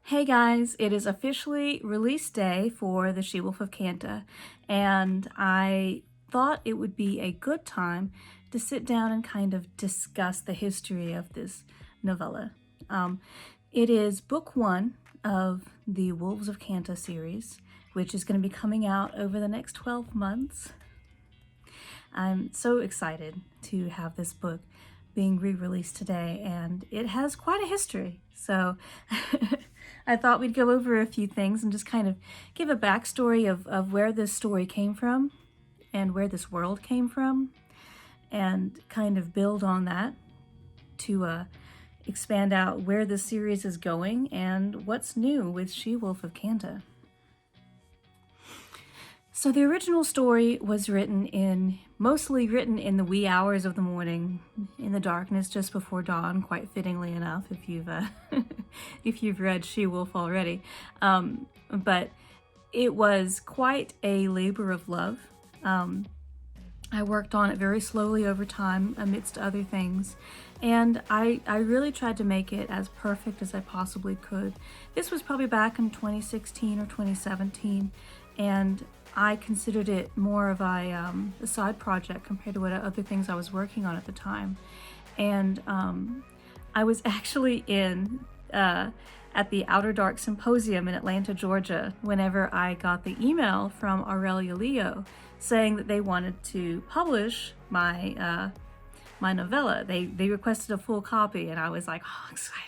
Hey guys, it is officially release day for the She-Wolf of Kanta, and I thought it would be a good time to sit down and kind of discuss the history of this novella. It is book one of the Wolves of Kanta series, which is going to be coming out over the next 12 months. I'm so excited to have this book being re-released today, and it has quite a history. So I thought we'd go over a few things and just kind of give a backstory of where this story came from and where this world came from, and kind of build on that to expand out where the series is going and what's new with She-Wolf of Kanta. So the original story was mostly written in the wee hours of the morning, in the darkness just before dawn, quite fittingly enough, if you've if you've read She-Wolf already. But it was quite a labor of love. I worked on it very slowly over time amidst other things, and I really tried to make it as perfect as I possibly could. This was probably back in 2016 or 2017, and I considered it more of a side project compared to what other things I was working on at the time. And I was actually at the Outer Dark Symposium in Atlanta, Georgia, whenever I got the email from Aurelia Leo saying that they wanted to publish my my novella. They requested a full copy, and I was like, oh, excited.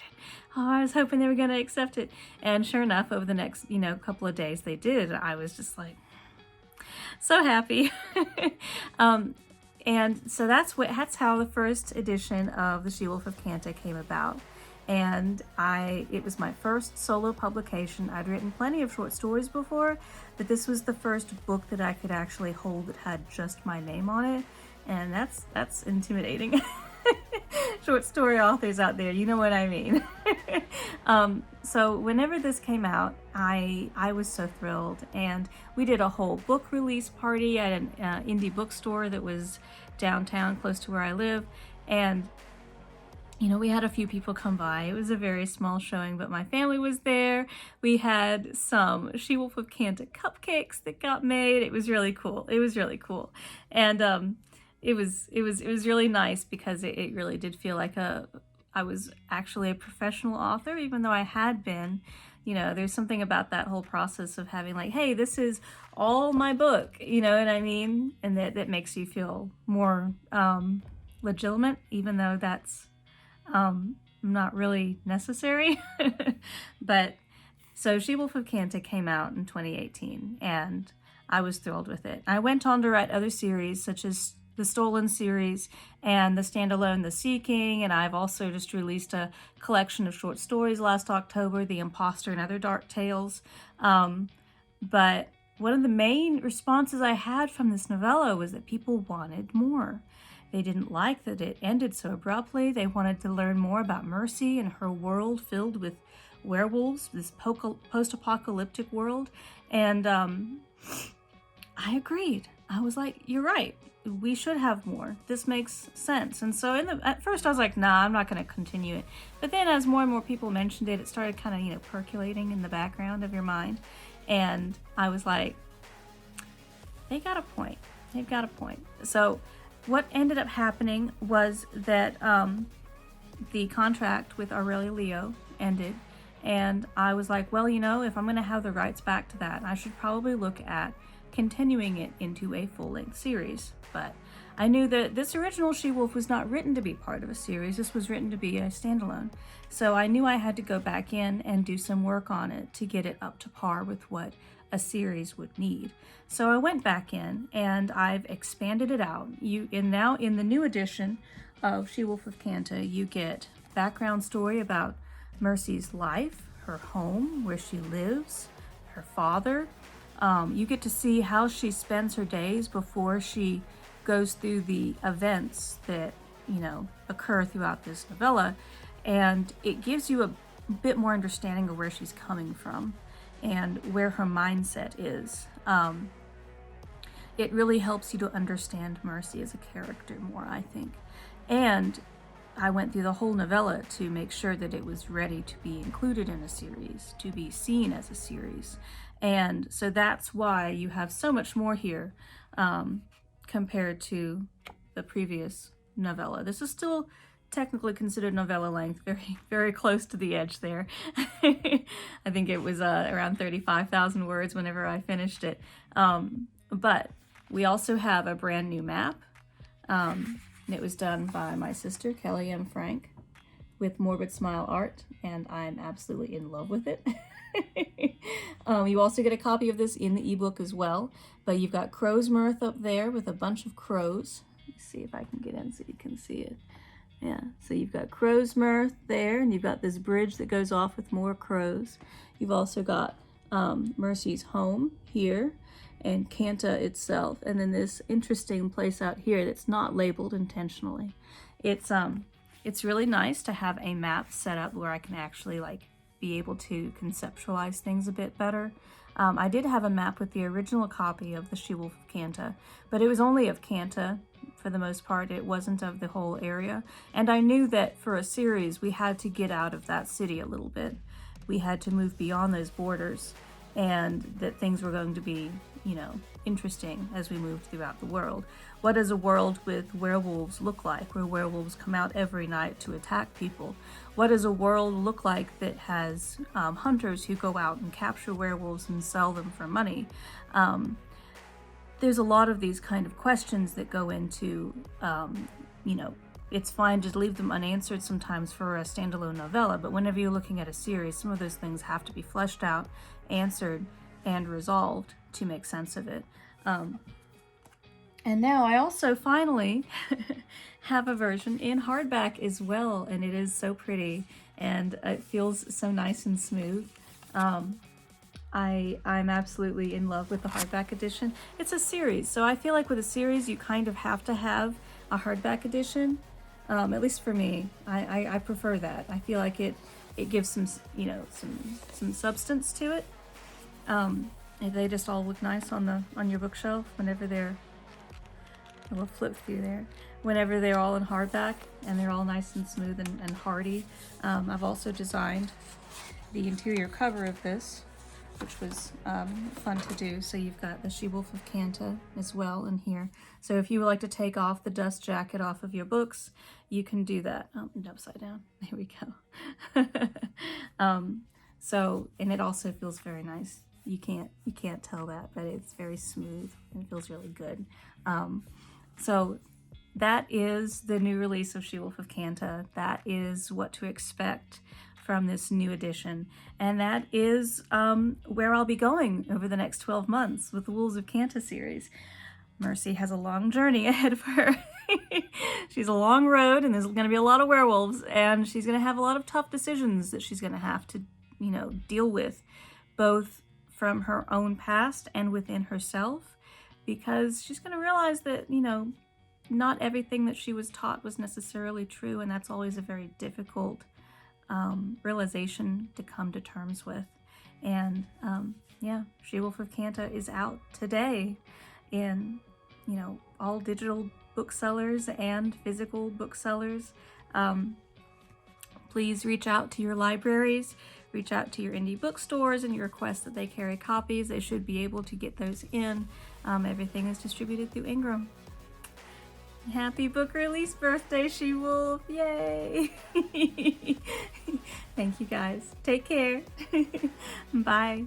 Oh, I was hoping they were going to accept it. And sure enough, over the next, couple of days they did. I was just like, so happy. And so that's how the first edition of the She-Wolf of Kanta came about. And it was my first solo publication. I'd written plenty of short stories before, but this was the first book that I could actually hold that had just my name on it. And that's intimidating. Short story authors out there, you know what I mean. So whenever this came out, I was so thrilled, and we did a whole book release party at an indie bookstore that was downtown close to where I live, and we had a few people come by. It was a very small showing, but my family was there. We had some She-Wolf of Kanta cupcakes that got made. It was really cool. And it was really nice because it really did feel like I was actually a professional author, even though I had been. There's something about that whole process of having like, hey, this is all my book, you know what I mean? And that makes you feel more legitimate, even though that's not really necessary. But so She-Wolf of Kanta came out in 2018, and I was thrilled with it. I went on to write other series such as the Stolen series and the standalone The Seeking, and I've also just released a collection of short stories last October, The Imposter and Other Dark Tales. But one of the main responses I had from this novella was that people wanted more. They didn't like that it ended so abruptly. They wanted to learn more about Mercy and her world filled with werewolves, this post-apocalyptic world. And I agreed. I was like, you're right. We should have more. This makes sense. And so at first I was like, nah, I'm not going to continue it. But then as more and more people mentioned it, it started kind of, percolating in the background of your mind. And I was like, they got a point. They've got a point. So what ended up happening was that the contract with Aurelia Leo ended. And I was like, well, if I'm going to have the rights back to that, I should probably look at continuing it into a full-length series. But I knew that this original She-Wolf was not written to be part of a series. This was written to be a standalone. So I knew I had to go back in and do some work on it to get it up to par with what a series would need. So I went back in and I've expanded it out. Now in the new edition of She-Wolf of Kanta, you get background story about Mercy's life, her home, where she lives, her father. You get to see how she spends her days before she goes through the events that, occur throughout this novella. And it gives you a bit more understanding of where she's coming from and where her mindset is. It really helps you to understand Mercy as a character more, I think. And I went through the whole novella to make sure that it was ready to be included in a series, to be seen as a series. And so that's why you have so much more here compared to the previous novella. This is still technically considered novella length, very, very close to the edge there. I think it was around 35,000 words whenever I finished it. But we also have a brand new map. It was done by my sister, Kelly M. Frank, with Morbid Smile art, and I'm absolutely in love with it. You also get a copy of this in the ebook as well, but you've got Crow's Mirth up there with a bunch of crows. Let's see if I can get in so you can see it. Yeah, so you've got Crow's Mirth there, and you've got this bridge that goes off with more crows. You've also got Mercy's home here, and Kanta itself, and then this interesting place out here that's not labeled intentionally. It's really nice to have a map set up where I can actually like be able to conceptualize things a bit better. I did have a map with the original copy of the She-Wolf of Kanta, but it was only of Kanta for the most part. It wasn't of the whole area, and I knew that for a series we had to get out of that city a little bit. We had to move beyond those borders, and that things were going to be, you know, interesting as we moved throughout the world. What does a world with werewolves look like, where werewolves come out every night to attack people? What does a world look like that has hunters who go out and capture werewolves and sell them for money? There's a lot of these kind of questions that go into, you know, it's fine to leave them unanswered sometimes for a standalone novella, but whenever you're looking at a series, some of those things have to be fleshed out, answered, and resolved to make sense of it. And now I also finally have a version in hardback as well, and it is so pretty, and it feels so nice and smooth. I'm absolutely in love with the hardback edition. It's a series, so I feel like with a series you kind of have to have a hardback edition. At least for me, I prefer that. I feel like it gives some, you know, some substance to it. They just all look nice on your bookshelf whenever they're, we'll flip through there, whenever they're all in hardback and they're all nice and smooth and hardy. I've also designed the interior cover of this, which was fun to do. So you've got the She-Wolf of Kanta as well in here. So if you would like to take off the dust jacket off of your books, you can do that. Oh, and upside down. There we go. So, and it also feels very nice. You can't tell that, but it's very smooth and it feels really good. So that is the new release of She-Wolf of Kanta. That is what to expect from this new edition. And that is where I'll be going over the next 12 months with the Wolves of Kanta series. Mercy has a long journey ahead of her. She's a long road, and there's going to be a lot of werewolves, and she's going to have a lot of tough decisions that she's going to have to, you know, deal with, both from her own past and within herself, because she's going to realize that, you know, not everything that she was taught was necessarily true, and that's always a very difficult realization to come to terms with. And yeah, She-Wolf of Kanta is out today in, you know, all digital booksellers and physical booksellers. Please reach out to your libraries, reach out to your indie bookstores, and you request that they carry copies. They should be able to get those in. Everything is distributed through Ingram. Happy book release birthday, She-Wolf! Yay! Thank you guys. Take care. Bye.